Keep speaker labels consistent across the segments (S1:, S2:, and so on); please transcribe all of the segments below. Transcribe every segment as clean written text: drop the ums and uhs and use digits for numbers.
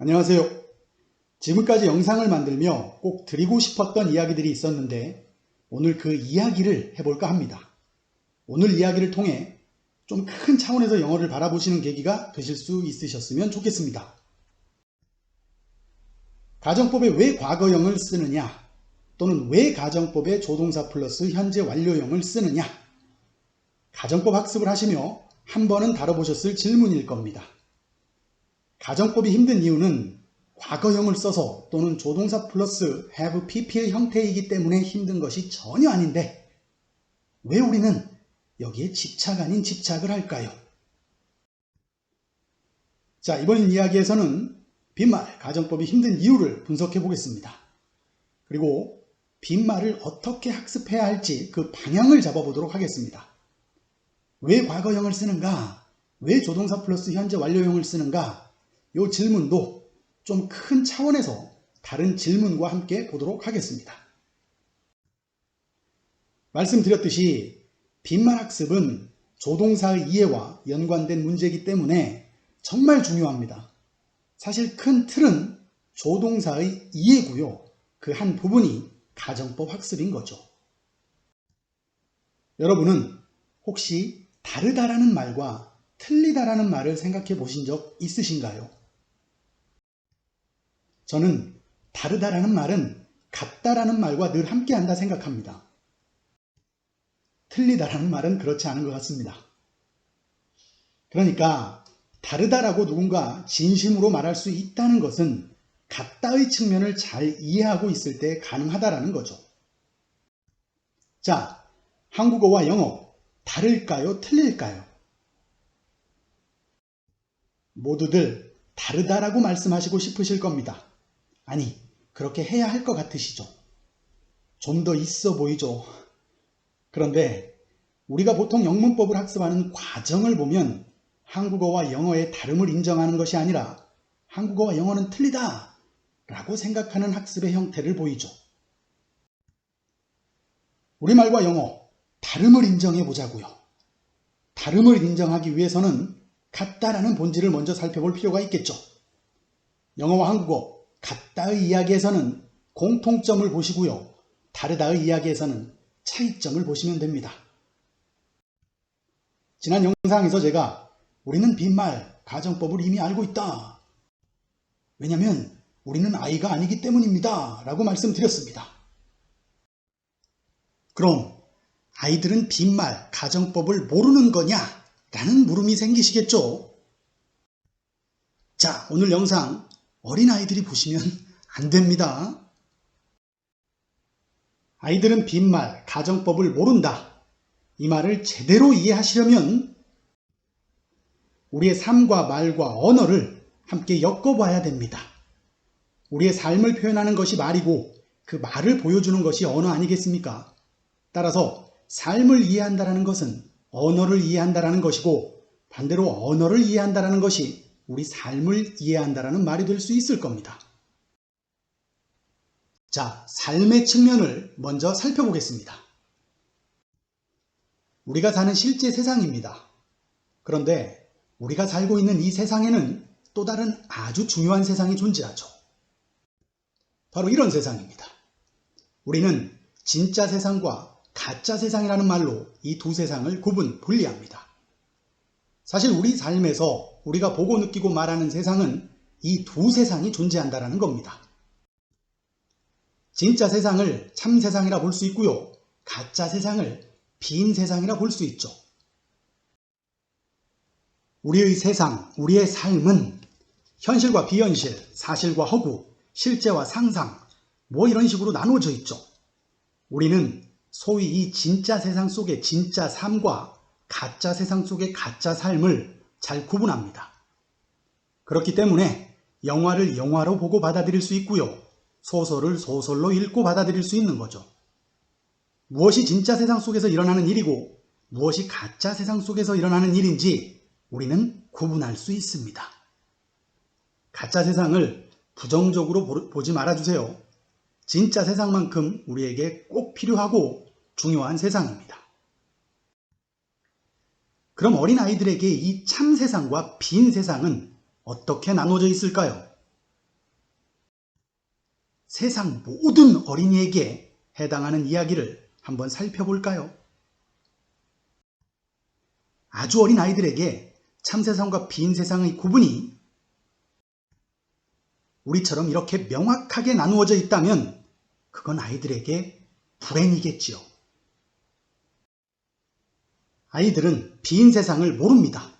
S1: 안녕하세요. 지금까지 영상을 만들며 꼭 드리고 싶었던 이야기들이 있었는데 오늘 그 이야기를 해볼까 합니다. 오늘 이야기를 통해 좀 큰 차원에서 영어를 바라보시는 계기가 되실 수 있으셨으면 좋겠습니다. 가정법에 왜 과거형을 쓰느냐, 또는 왜 가정법에 조동사 플러스 현재 완료형을 쓰느냐, 가정법 학습을 하시며 한 번은 다뤄보셨을 질문일 겁니다. 가정법이 힘든 이유는 과거형을 써서 또는 조동사 플러스 have pp의 형태이기 때문에 힘든 것이 전혀 아닌데 왜 우리는 여기에 집착 아닌 집착을 할까요? 자, 이번 이야기에서는 빈말, 가정법이 힘든 이유를 분석해 보겠습니다. 그리고 빈말을 어떻게 학습해야 할지 그 방향을 잡아보도록 하겠습니다. 왜 과거형을 쓰는가? 왜 조동사 플러스 현재 완료형을 쓰는가? 이 질문도 좀 큰 차원에서 다른 질문과 함께 보도록 하겠습니다. 말씀드렸듯이 빈말 학습은 조동사의 이해와 연관된 문제이기 때문에 정말 중요합니다. 사실 큰 틀은 조동사의 이해고요. 그 한 부분이 가정법 학습인 거죠. 여러분은 혹시 다르다라는 말과 틀리다라는 말을 생각해 보신 적 있으신가요? 저는 다르다라는 말은 같다라는 말과 늘 함께한다 생각합니다. 틀리다라는 말은 그렇지 않은 것 같습니다. 그러니까 다르다라고 누군가 진심으로 말할 수 있다는 것은 같다의 측면을 잘 이해하고 있을 때 가능하다라는 거죠. 자, 한국어와 영어 다를까요? 틀릴까요? 모두들 다르다라고 말씀하시고 싶으실 겁니다. 아니, 그렇게 해야 할 것 같으시죠? 좀 더 있어 보이죠? 그런데 우리가 보통 영문법을 학습하는 과정을 보면 한국어와 영어의 다름을 인정하는 것이 아니라 한국어와 영어는 틀리다 라고 생각하는 학습의 형태를 보이죠. 우리말과 영어, 다름을 인정해 보자고요. 다름을 인정하기 위해서는 같다라는 본질을 먼저 살펴볼 필요가 있겠죠. 영어와 한국어, 같다의 이야기에서는 공통점을 보시고요. 다르다의 이야기에서는 차이점을 보시면 됩니다. 지난 영상에서 제가 우리는 빈말, 가정법을 이미 알고 있다. 왜냐하면 우리는 아이가 아니기 때문입니다. 라고 말씀드렸습니다. 그럼 아이들은 빈말, 가정법을 모르는 거냐? 라는 물음이 생기시겠죠? 자, 오늘 영상 어린아이들이 보시면 안 됩니다. 아이들은 빈말, 가정법을 모른다. 이 말을 제대로 이해하시려면 우리의 삶과 말과 언어를 함께 엮어봐야 됩니다. 우리의 삶을 표현하는 것이 말이고 그 말을 보여주는 것이 언어 아니겠습니까? 따라서 삶을 이해한다는 것은 언어를 이해한다는 것이고 반대로 언어를 이해한다는 것이 우리 삶을 이해한다는 말이 될 수 있을 겁니다. 자, 삶의 측면을 먼저 살펴보겠습니다. 우리가 사는 실제 세상입니다. 그런데 우리가 살고 있는 이 세상에는 또 다른 아주 중요한 세상이 존재하죠. 바로 이런 세상입니다. 우리는 진짜 세상과 가짜 세상이라는 말로 이 두 세상을 분리합니다. 사실 우리 삶에서 우리가 보고 느끼고 말하는 세상은 이 두 세상이 존재한다는 겁니다. 진짜 세상을 참 세상이라 볼 수 있고요. 가짜 세상을 빈 세상이라 볼 수 있죠. 우리의 세상, 우리의 삶은 현실과 비현실, 사실과 허구, 실제와 상상, 뭐 이런 식으로 나누어져 있죠. 우리는 소위 이 진짜 세상 속의 진짜 삶과 가짜 세상 속의 가짜 삶을 잘 구분합니다. 그렇기 때문에 영화를 영화로 보고 받아들일 수 있고요. 소설을 소설로 읽고 받아들일 수 있는 거죠. 무엇이 진짜 세상 속에서 일어나는 일이고 무엇이 가짜 세상 속에서 일어나는 일인지 우리는 구분할 수 있습니다. 가짜 세상을 부정적으로 보지 말아주세요. 진짜 세상만큼 우리에게 꼭 필요하고 중요한 세상입니다. 그럼 어린아이들에게 이 참 세상과 빈 세상은 어떻게 나눠져 있을까요? 세상 모든 어린이에게 해당하는 이야기를 한번 살펴볼까요? 아주 어린 아이들에게 참세상과 빈세상의 구분이 우리처럼 이렇게 명확하게 나누어져 있다면 그건 아이들에게 불행이겠지요. 아이들은 빈 세상을 모릅니다.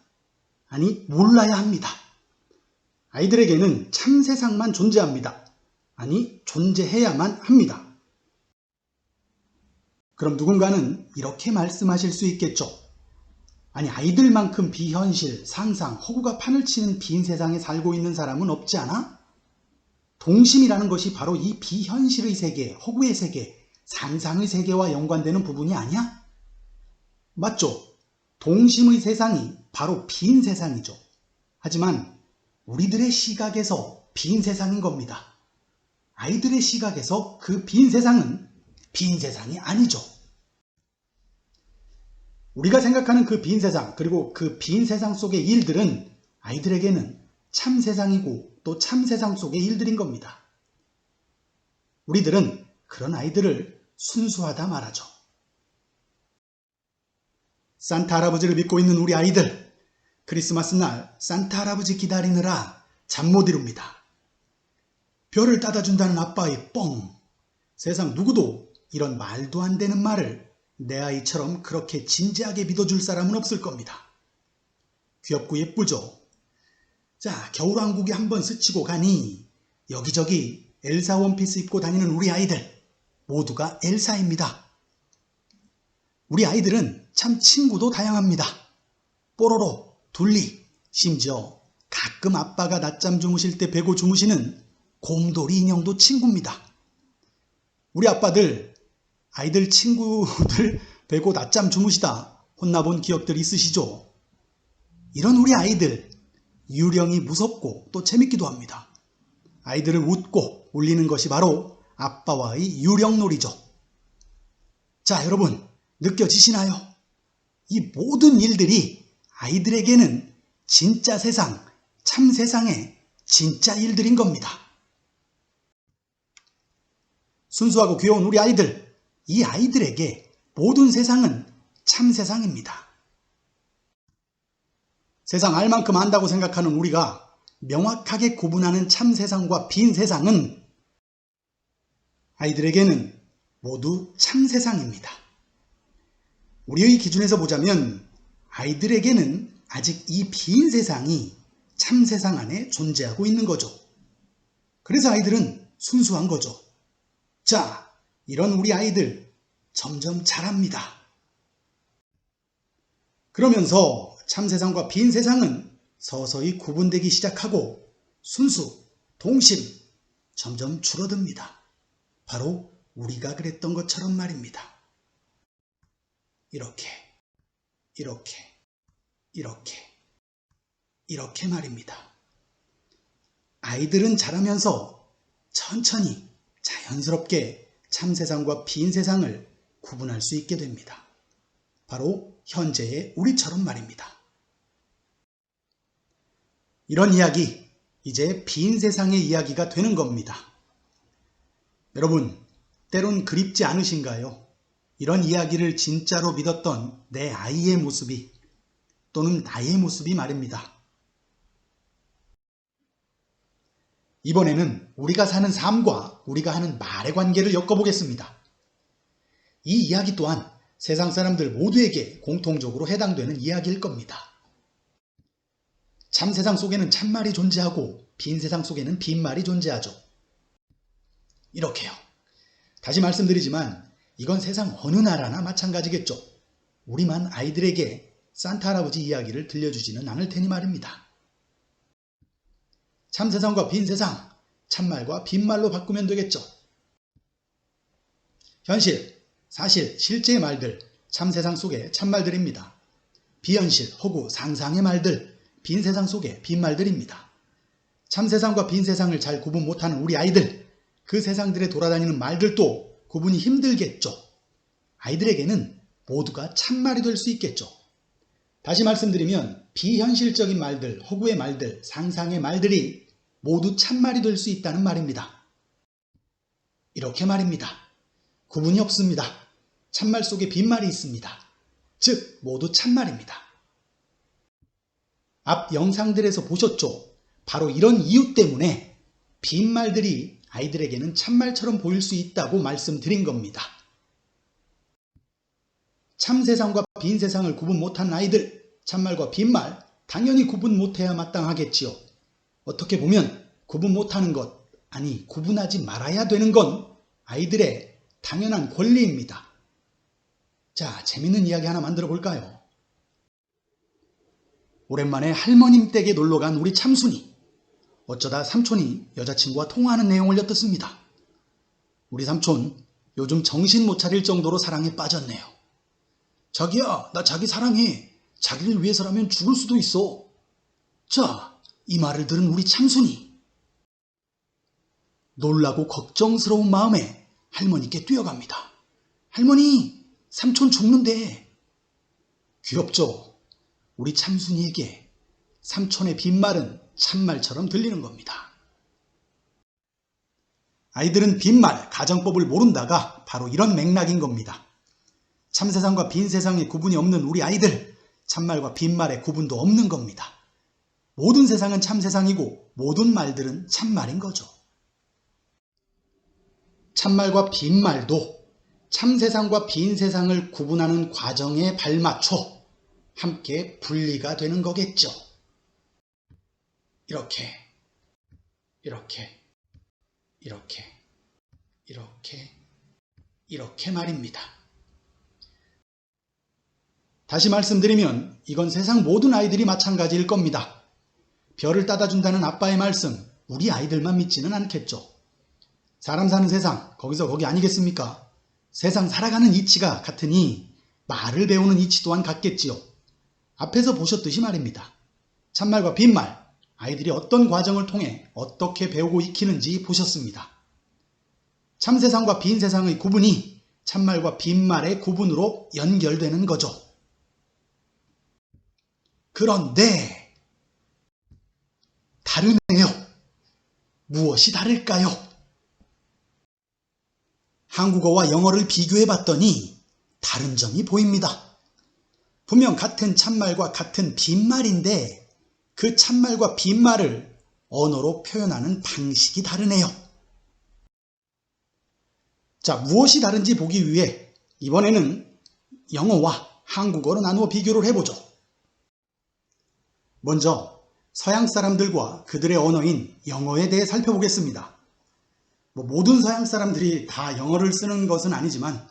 S1: 아니, 몰라야 합니다. 아이들에게는 참 세상만 존재합니다. 아니, 존재해야만 합니다. 그럼 누군가는 이렇게 말씀하실 수 있겠죠. 아니, 아이들만큼 비현실, 상상, 허구가 판을 치는 빈 세상에 살고 있는 사람은 없지 않아? 동심이라는 것이 바로 이 비현실의 세계, 허구의 세계, 상상의 세계와 연관되는 부분이 아니야? 맞죠? 동심의 세상이 바로 빈 세상이죠. 하지만 우리들의 시각에서 빈 세상인 겁니다. 아이들의 시각에서 그 빈 세상은 빈 세상이 아니죠. 우리가 생각하는 그 빈 세상, 그리고 그 빈 세상 속의 일들은 아이들에게는 참 세상이고 또 참 세상 속의 일들인 겁니다. 우리들은 그런 아이들을 순수하다 말하죠. 산타 할아버지를 믿고 있는 우리 아이들, 크리스마스 날 산타 할아버지 기다리느라 잠 못 이룹니다. 별을 따다 준다는 아빠의 뻥. 세상 누구도 이런 말도 안 되는 말을 내 아이처럼 그렇게 진지하게 믿어줄 사람은 없을 겁니다. 귀엽고 예쁘죠? 자, 겨울왕국에 한번 스치고 가니 여기저기 엘사 원피스 입고 다니는 우리 아이들 모두가 엘사입니다. 우리 아이들은 참 친구도 다양합니다. 뽀로로, 둘리, 심지어 가끔 아빠가 낮잠 주무실 때 베고 주무시는 곰돌이 인형도 친구입니다. 우리 아빠들, 아이들 친구들 베고 낮잠 주무시다 혼나본 기억들 있으시죠? 이런 우리 아이들, 유령이 무섭고 또 재밌기도 합니다. 아이들을 웃고 울리는 것이 바로 아빠와의 유령놀이죠. 자, 여러분, 느껴지시나요? 이 모든 일들이 아이들에게는 진짜 세상, 참 세상의 진짜 일들인 겁니다. 순수하고 귀여운 우리 아이들, 이 아이들에게 모든 세상은 참 세상입니다. 세상 알 만큼 안다고 생각하는 우리가 명확하게 구분하는 참 세상과 빈 세상은 아이들에게는 모두 참 세상입니다. 우리의 기준에서 보자면 아이들에게는 아직 이 빈 세상이 참 세상 안에 존재하고 있는 거죠. 그래서 아이들은 순수한 거죠. 자, 이런 우리 아이들 점점 자랍니다. 그러면서 참 세상과 빈 세상은 서서히 구분되기 시작하고 순수, 동심 점점 줄어듭니다. 바로 우리가 그랬던 것처럼 말입니다. 이렇게, 이렇게, 이렇게, 이렇게 말입니다. 아이들은 자라면서 천천히 자연스럽게 참 세상과 빈 세상을 구분할 수 있게 됩니다. 바로 현재의 우리처럼 말입니다. 이런 이야기, 이제 빈 세상의 이야기가 되는 겁니다. 여러분, 때론 그립지 않으신가요? 이런 이야기를 진짜로 믿었던 내 아이의 모습이 또는 나의 모습이 말입니다. 이번에는 우리가 사는 삶과 우리가 하는 말의 관계를 엮어보겠습니다. 이 이야기 또한 세상 사람들 모두에게 공통적으로 해당되는 이야기일 겁니다. 참 세상 속에는 참말이 존재하고 빈 세상 속에는 빈말이 존재하죠. 이렇게요. 다시 말씀드리지만 이건 세상 어느 나라나 마찬가지겠죠. 우리만 아이들에게 산타 할아버지 이야기를 들려주지는 않을 테니 말입니다. 참 세상과 빈 세상, 참말과 빈말로 바꾸면 되겠죠. 현실, 사실, 실제의 말들, 참 세상 속의 참말들입니다. 비현실, 허구, 상상의 말들, 빈 세상 속의 빈말들입니다. 참 세상과 빈 세상을 잘 구분 못하는 우리 아이들, 그 세상들에 돌아다니는 말들도 구분이 힘들겠죠. 아이들에게는 모두가 참말이 될 수 있겠죠. 다시 말씀드리면 비현실적인 말들, 허구의 말들, 상상의 말들이 모두 참말이 될 수 있다는 말입니다. 이렇게 말입니다. 구분이 없습니다. 참말 속에 빈말이 있습니다. 즉 모두 참말입니다. 앞 영상들에서 보셨죠? 바로 이런 이유 때문에 빈말들이 아이들에게는 참말처럼 보일 수 있다고 말씀드린 겁니다. 참세상과 빈세상을 구분 못하는 아이들, 참말과 빈말 당연히 구분 못해야 마땅하겠지요. 어떻게 보면 구분 못하는 것, 아니 구분하지 말아야 되는 건 아이들의 당연한 권리입니다. 자, 재밌는 이야기 하나 만들어 볼까요? 오랜만에 할머님 댁에 놀러간 우리 참순이. 어쩌다 삼촌이 여자친구와 통화하는 내용을 엿듣습니다. 우리 삼촌 요즘 정신 못 차릴 정도로 사랑에 빠졌네요. 자기야, 나 자기 사랑해. 자기를 위해서라면 죽을 수도 있어. 자, 이 말을 들은 우리 참순이. 놀라고 걱정스러운 마음에 할머니께 뛰어갑니다. 할머니, 삼촌 죽는데. 귀엽죠? 우리 참순이에게 삼촌의 빈말은 참말처럼 들리는 겁니다. 아이들은 빈말, 가정법을 모른다가 바로 이런 맥락인 겁니다. 참세상과 빈세상의 구분이 없는 우리 아이들, 참말과 빈말의 구분도 없는 겁니다. 모든 세상은 참세상이고 모든 말들은 참말인 거죠. 참말과 빈말도 참세상과 빈세상을 구분하는 과정에 발맞춰 함께 분리가 되는 거겠죠. 이렇게, 이렇게, 이렇게, 이렇게, 이렇게 말입니다. 다시 말씀드리면 이건 세상 모든 아이들이 마찬가지일 겁니다. 별을 따다 준다는 아빠의 말씀, 우리 아이들만 믿지는 않겠죠. 사람 사는 세상, 거기서 거기 아니겠습니까? 세상 살아가는 이치가 같으니 말을 배우는 이치 또한 같겠지요. 앞에서 보셨듯이 말입니다. 참말과 빈말, 아이들이 어떤 과정을 통해 어떻게 배우고 익히는지 보셨습니다. 참세상과 빈세상의 구분이 참말과 빈말의 구분으로 연결되는 거죠. 그런데 다르네요. 무엇이 다를까요? 한국어와 영어를 비교해 봤더니 다른 점이 보입니다. 분명 같은 참말과 같은 빈말인데 그 참말과 빈말을 언어로 표현하는 방식이 다르네요. 자, 무엇이 다른지 보기 위해 이번에는 영어와 한국어로 나누어 비교를 해보죠. 먼저 서양 사람들과 그들의 언어인 영어에 대해 살펴보겠습니다. 모든 서양 사람들이 다 영어를 쓰는 것은 아니지만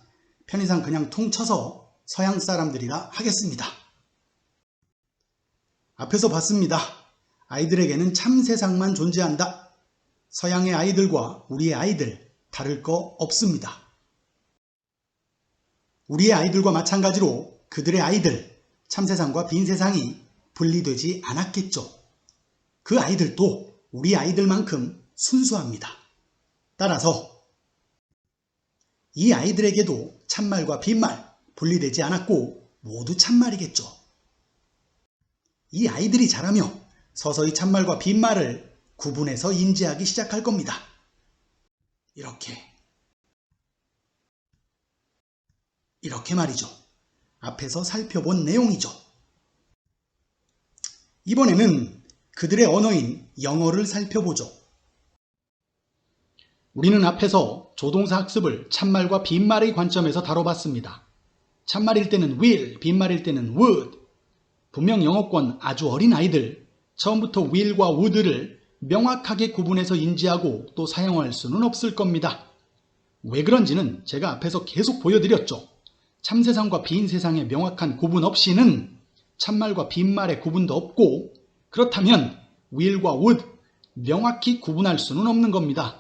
S1: 편의상 그냥 통쳐서 서양 사람들이라 하겠습니다. 앞에서 봤습니다. 아이들에게는 참세상만 존재한다. 서양의 아이들과 우리의 아이들 다를 거 없습니다. 우리의 아이들과 마찬가지로 그들의 아이들, 참세상과 빈세상이 분리되지 않았겠죠. 그 아이들도 우리 아이들만큼 순수합니다. 따라서 이 아이들에게도 참말과 빈말 분리되지 않았고 모두 참말이겠죠. 이 아이들이 자라며 서서히 참말과 빈말을 구분해서 인지하기 시작할 겁니다. 이렇게 말이죠. 앞에서 살펴본 내용이죠. 이번에는 그들의 언어인 영어를 살펴보죠. 우리는 앞에서 조동사 학습을 참말과 빈말의 관점에서 다뤄봤습니다. 참말일 때는 will, 빈말일 때는 would. 분명 영어권 아주 어린 아이들, 처음부터 will과 would를 명확하게 구분해서 인지하고 또 사용할 수는 없을 겁니다. 왜 그런지는 제가 앞에서 계속 보여드렸죠. 참세상과 빈세상의 명확한 구분 없이는 참말과 빈말의 구분도 없고 그렇다면 will과 would 명확히 구분할 수는 없는 겁니다.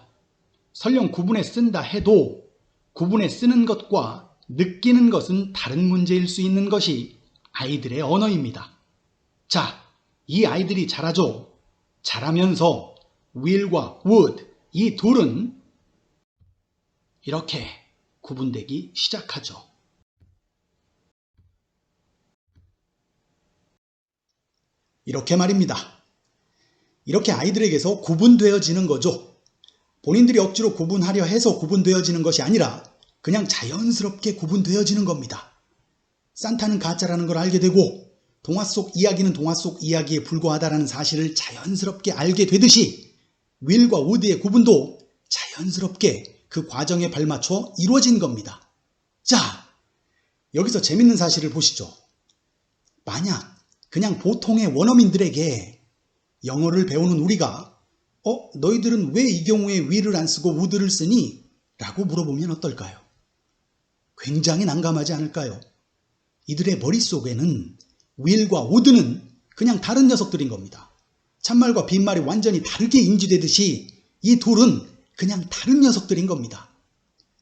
S1: 설령 구분해 쓴다 해도 구분해 쓰는 것과 느끼는 것은 다른 문제일 수 있는 것이 아이들의 언어입니다. 자, 이 아이들이 자라죠. 자라면서 will과 would 이 둘은 이렇게 구분되기 시작하죠. 이렇게 말입니다. 이렇게 아이들에게서 구분되어지는 거죠. 본인들이 억지로 구분하려 해서 구분되어지는 것이 아니라 그냥 자연스럽게 구분되어지는 겁니다. 산타는 가짜라는 걸 알게 되고 동화 속 이야기는 동화 속 이야기에 불과하다는 사실을 자연스럽게 알게 되듯이 윌과 우드의 구분도 자연스럽게 그 과정에 발맞춰 이루어진 겁니다. 자, 여기서 재밌는 사실을 보시죠. 만약 그냥 보통의 원어민들에게 영어를 배우는 우리가 너희들은 왜 이 경우에 will을 안 쓰고 would를 쓰니? 라고 물어보면 어떨까요? 굉장히 난감하지 않을까요? 이들의 머릿속에는 will과 would는 그냥 다른 녀석들인 겁니다. 참말과 빈말이 완전히 다르게 인지되듯이 이 둘은 그냥 다른 녀석들인 겁니다.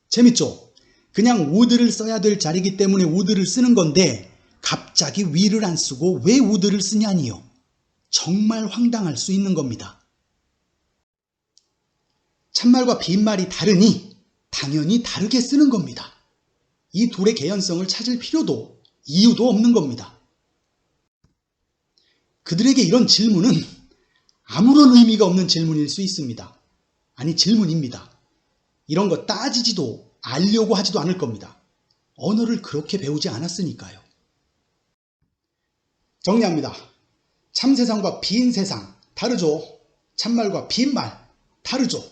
S1: 재밌죠? 그냥 would를 써야 될 자리이기 때문에 would를 쓰는 건데 갑자기 will을 안 쓰고 왜 would를 쓰냐니요. 정말 황당할 수 있는 겁니다. 참말과 빈말이 다르니 당연히 다르게 쓰는 겁니다. 이 둘의 개연성을 찾을 필요도 이유도 없는 겁니다. 그들에게 이런 질문은 아무런 의미가 없는 질문일 수 있습니다. 아니, 질문입니다. 이런 거 따지지도 알려고 하지도 않을 겁니다. 언어를 그렇게 배우지 않았으니까요. 정리합니다. 참세상과 빈세상 다르죠. 참말과 빈말 다르죠.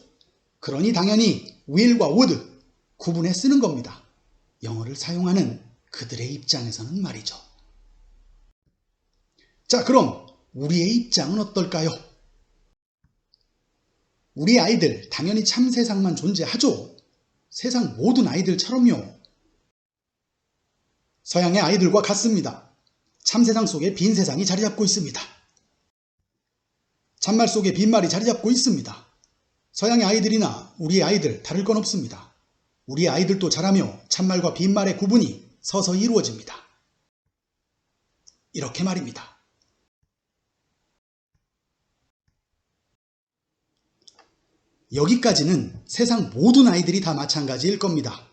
S1: 그러니 당연히 will과 would 구분해 쓰는 겁니다. 영어를 사용하는 그들의 입장에서는 말이죠. 자, 그럼 우리의 입장은 어떨까요? 우리 아이들 당연히 참세상만 존재하죠. 세상 모든 아이들처럼요. 서양의 아이들과 같습니다. 참세상 속에 빈세상이 자리잡고 있습니다. 참말 속에 빈말이 자리잡고 있습니다. 서양의 아이들이나 우리 아이들 다를 건 없습니다. 우리 아이들도 자라며 참말과 빈말의 구분이 서서히 이루어집니다. 이렇게 말입니다. 여기까지는 세상 모든 아이들이 다 마찬가지일 겁니다.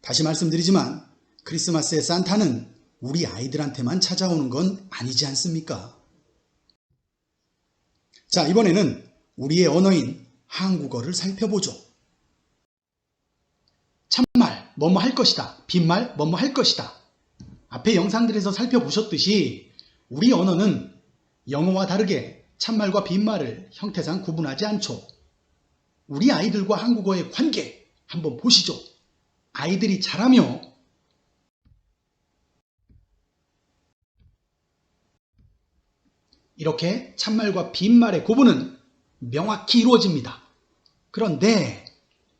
S1: 다시 말씀드리지만 크리스마스의 산타는 우리 아이들한테만 찾아오는 건 아니지 않습니까? 자, 이번에는 우리의 언어인 한국어를 살펴보죠. 참말, 뭐뭐 할 것이다. 빈말, 뭐뭐 할 것이다. 앞의 영상들에서 살펴보셨듯이 우리 언어는 영어와 다르게 참말과 빈말을 형태상 구분하지 않죠. 우리 아이들과 한국어의 관계 한번 보시죠. 아이들이 자라며 이렇게 참말과 빈말의 구분은 명확히 이루어집니다. 그런데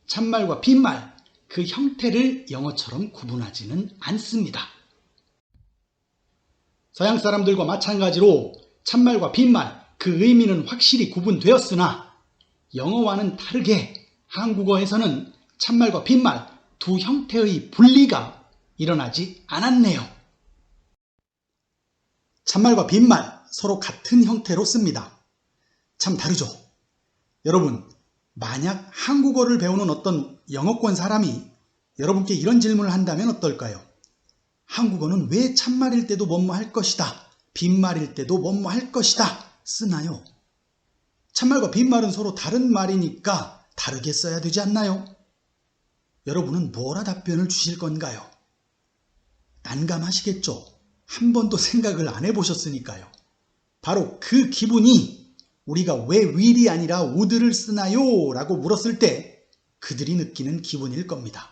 S1: 참말과 빈말, 그 형태를 영어처럼 구분하지는 않습니다. 서양 사람들과 마찬가지로 참말과 빈말, 그 의미는 확실히 구분되었으나 영어와는 다르게 한국어에서는 참말과 빈말 두 형태의 분리가 일어나지 않았네요. 참말과 빈말 서로 같은 형태로 씁니다. 참 다르죠? 여러분, 만약 한국어를 배우는 어떤 영어권 사람이 여러분께 이런 질문을 한다면 어떨까요? 한국어는 왜 참말일 때도 뭐뭐 할 것이다, 빈말일 때도 뭐뭐 할 것이다 쓰나요? 참말과 빈말은 서로 다른 말이니까 다르게 써야 되지 않나요? 여러분은 뭐라 답변을 주실 건가요? 난감하시겠죠? 한 번도 생각을 안 해보셨으니까요. 바로 그 기분이 우리가 왜 will이 아니라 would를 쓰나요? 라고 물었을 때 그들이 느끼는 기분일 겁니다.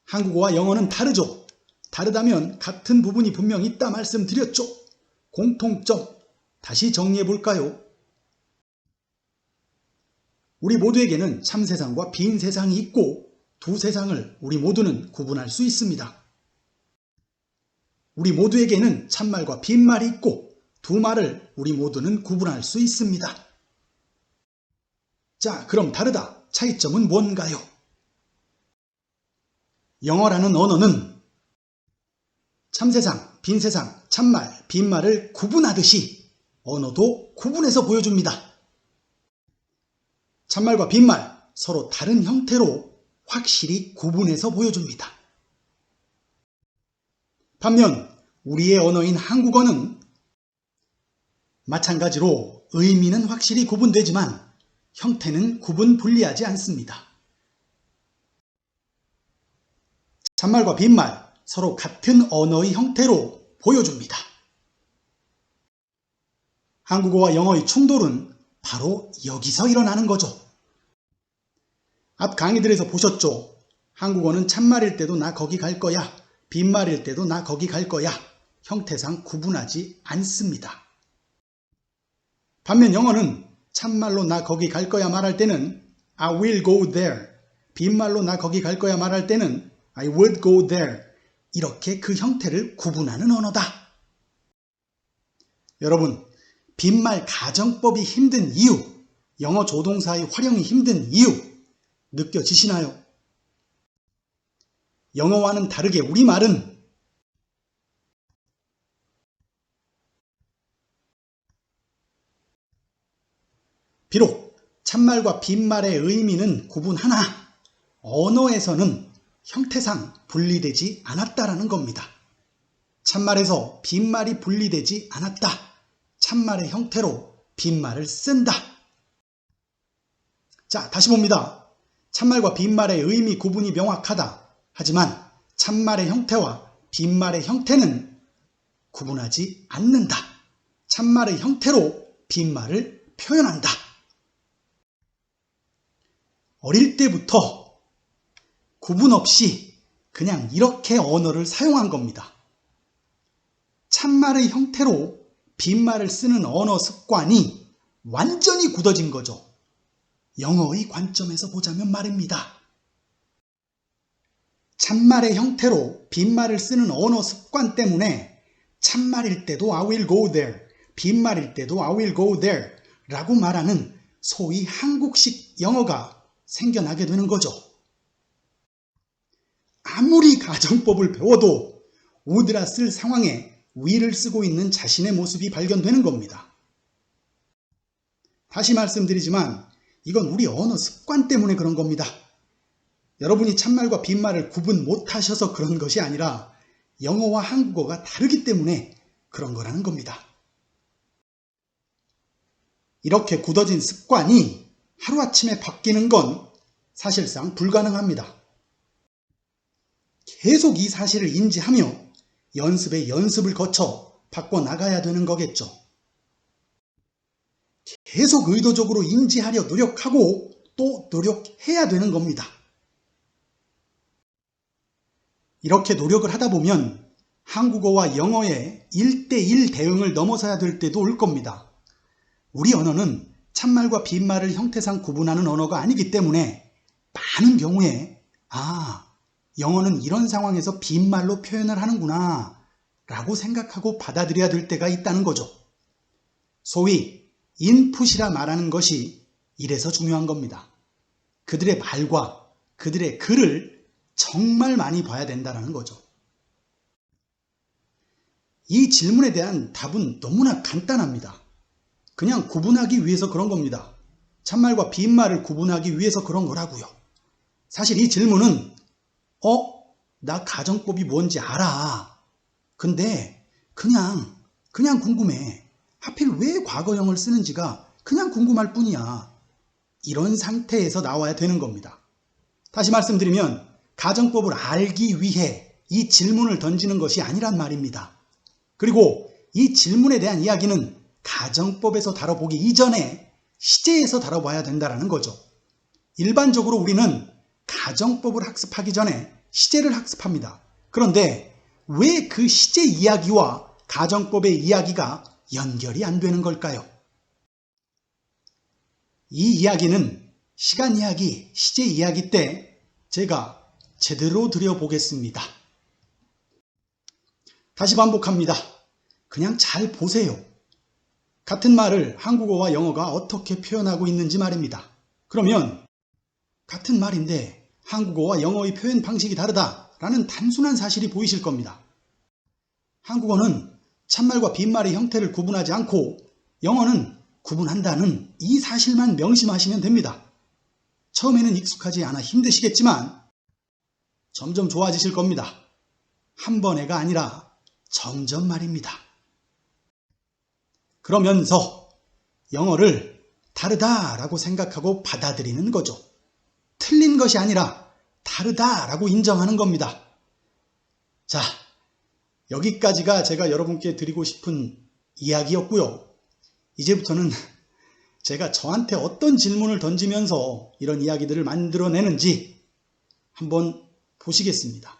S1: 한국어와 영어는 다르죠? 다르다면 같은 부분이 분명 있다 말씀드렸죠? 공통점 다시 정리해 볼까요? 우리 모두에게는 참세상과 빈세상이 있고 두 세상을 우리 모두는 구분할 수 있습니다. 우리 모두에게는 참말과 빈말이 있고 두 말을 우리 모두는 구분할 수 있습니다. 자, 그럼 다르다. 차이점은 뭔가요? 영어라는 언어는 참세상, 빈세상, 참말, 빈말을 구분하듯이 언어도 구분해서 보여줍니다. 참말과 빈말 서로 다른 형태로 확실히 구분해서 보여줍니다. 반면 우리의 언어인 한국어는 마찬가지로 의미는 확실히 구분되지만 형태는 구분 분리하지 않습니다. 참말과 빈말 서로 같은 언어의 형태로 보여줍니다. 한국어와 영어의 충돌은 바로 여기서 일어나는 거죠. 앞 강의들에서 보셨죠? 한국어는 참말일 때도 나 거기 갈 거야. 빈말일 때도 나 거기 갈 거야. 형태상 구분하지 않습니다. 반면 영어는 참말로 나 거기 갈 거야 말할 때는 I will go there. 빈말로 나 거기 갈 거야 말할 때는 I would go there. 이렇게 그 형태를 구분하는 언어다. 여러분, 빈말 가정법이 힘든 이유, 영어 조동사의 활용이 힘든 이유 느껴지시나요? 영어와는 다르게 우리말은 비록 참말과 빈말의 의미는 구분하나 언어에서는 형태상 분리되지 않았다라는 겁니다. 참말에서 빈말이 분리되지 않았다. 참말의 형태로 빈말을 쓴다. 자, 다시 봅니다. 참말과 빈말의 의미 구분이 명확하다. 하지만 참말의 형태와 빈말의 형태는 구분하지 않는다. 참말의 형태로 빈말을 표현한다. 어릴 때부터 구분 없이 그냥 이렇게 언어를 사용한 겁니다. 참말의 형태로 빈말을 쓰는 언어 습관이 완전히 굳어진 거죠. 영어의 관점에서 보자면 말입니다. 참말의 형태로 빈말을 쓰는 언어 습관 때문에 참말일 때도 I will go there, 빈말일 때도 I will go there 라고 말하는 소위 한국식 영어가 생겨나게 되는 거죠. 아무리 가정법을 배워도 would라 쓸 상황에 will을 쓰고 있는 자신의 모습이 발견되는 겁니다. 다시 말씀드리지만 이건 우리 언어 습관 때문에 그런 겁니다. 여러분이 참말과 빈말을 구분 못하셔서 그런 것이 아니라 영어와 한국어가 다르기 때문에 그런 거라는 겁니다. 이렇게 굳어진 습관이 하루아침에 바뀌는 건 사실상 불가능합니다. 계속 이 사실을 인지하며 연습에 연습을 거쳐 바꿔나가야 되는 거겠죠. 계속 의도적으로 인지하려 노력하고 또 노력해야 되는 겁니다. 이렇게 노력을 하다 보면 한국어와 영어의 1:1 대응을 넘어서야 될 때도 올 겁니다. 우리 언어는 참말과 빈말을 형태상 구분하는 언어가 아니기 때문에 많은 경우에 영어는 이런 상황에서 빈말로 표현을 하는구나 라고 생각하고 받아들여야 될 때가 있다는 거죠. 소위 인풋이라 말하는 것이 이래서 중요한 겁니다. 그들의 말과 그들의 글을 정말 많이 봐야 된다는 거죠. 이 질문에 대한 답은 너무나 간단합니다. 그냥 구분하기 위해서 그런 겁니다. 참말과 빈말을 구분하기 위해서 그런 거라고요. 사실 이 질문은 나 가정법이 뭔지 알아. 근데 그냥 궁금해. 하필 왜 과거형을 쓰는지가 그냥 궁금할 뿐이야. 이런 상태에서 나와야 되는 겁니다. 다시 말씀드리면 가정법을 알기 위해 이 질문을 던지는 것이 아니란 말입니다. 그리고 이 질문에 대한 이야기는 가정법에서 다뤄보기 이전에 시제에서 다뤄봐야 된다는 거죠. 일반적으로 우리는 가정법을 학습하기 전에 시제를 학습합니다. 그런데 왜 그 시제 이야기와 가정법의 이야기가 연결이 안 되는 걸까요? 이 이야기는 시간 이야기, 시제 이야기 때 제가 제대로 드려보겠습니다. 다시 반복합니다. 그냥 잘 보세요. 같은 말을 한국어와 영어가 어떻게 표현하고 있는지 말입니다. 그러면 같은 말인데 한국어와 영어의 표현 방식이 다르다라는 단순한 사실이 보이실 겁니다. 한국어는 참말과 빈말의 형태를 구분하지 않고 영어는 구분한다는 이 사실만 명심하시면 됩니다. 처음에는 익숙하지 않아 힘드시겠지만 점점 좋아지실 겁니다. 한 번에가 아니라 점점 말입니다. 그러면서 영어를 다르다라고 생각하고 받아들이는 거죠. 틀린 것이 아니라 다르다라고 인정하는 겁니다. 자, 여기까지가 제가 여러분께 드리고 싶은 이야기였고요. 이제부터는 제가 저한테 어떤 질문을 던지면서 이런 이야기들을 만들어내는지 한번 보시겠습니다.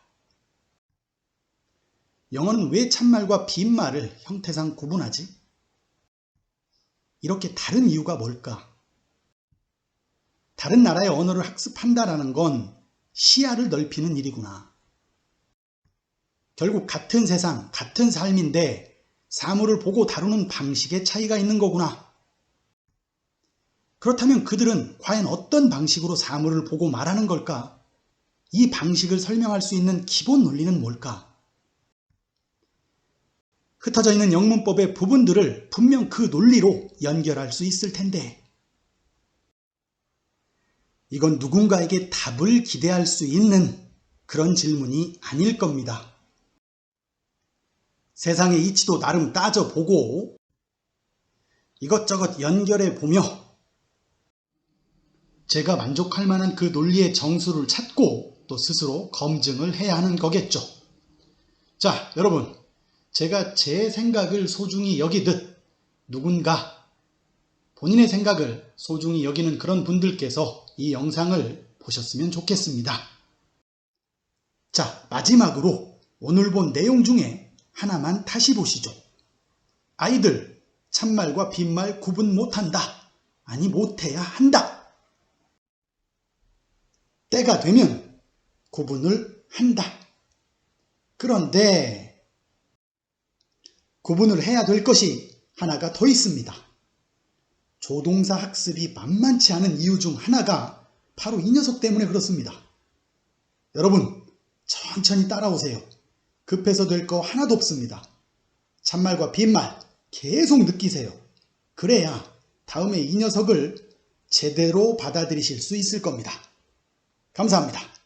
S1: 영어는 왜 참말과 빈말을 형태상 구분하지? 이렇게 다른 이유가 뭘까? 다른 나라의 언어를 학습한다라는 건 시야를 넓히는 일이구나. 결국 같은 세상, 같은 삶인데 사물을 보고 다루는 방식의 차이가 있는 거구나. 그렇다면 그들은 과연 어떤 방식으로 사물을 보고 말하는 걸까? 이 방식을 설명할 수 있는 기본 논리는 뭘까? 흩어져 있는 영문법의 부분들을 분명 그 논리로 연결할 수 있을 텐데 이건 누군가에게 답을 기대할 수 있는 그런 질문이 아닐 겁니다. 세상의 이치도 나름 따져보고 이것저것 연결해 보며 제가 만족할 만한 그 논리의 정수를 찾고 또 스스로 검증을 해야 하는 거겠죠. 자, 여러분, 제가 제 생각을 소중히 여기듯 누군가 본인의 생각을 소중히 여기는 그런 분들께서 이 영상을 보셨으면 좋겠습니다. 자, 마지막으로 오늘 본 내용 중에 하나만 다시 보시죠. 아이들, 참말과 빈말 구분 못한다. 아니, 못해야 한다. 때가 되면 구분을 한다. 그런데 구분을 해야 될 것이 하나가 더 있습니다. 조동사 학습이 만만치 않은 이유 중 하나가 바로 이 녀석 때문에 그렇습니다. 여러분, 천천히 따라오세요. 급해서 될 거 하나도 없습니다. 참말과 빈말 계속 느끼세요. 그래야 다음에 이 녀석을 제대로 받아들이실 수 있을 겁니다. 감사합니다.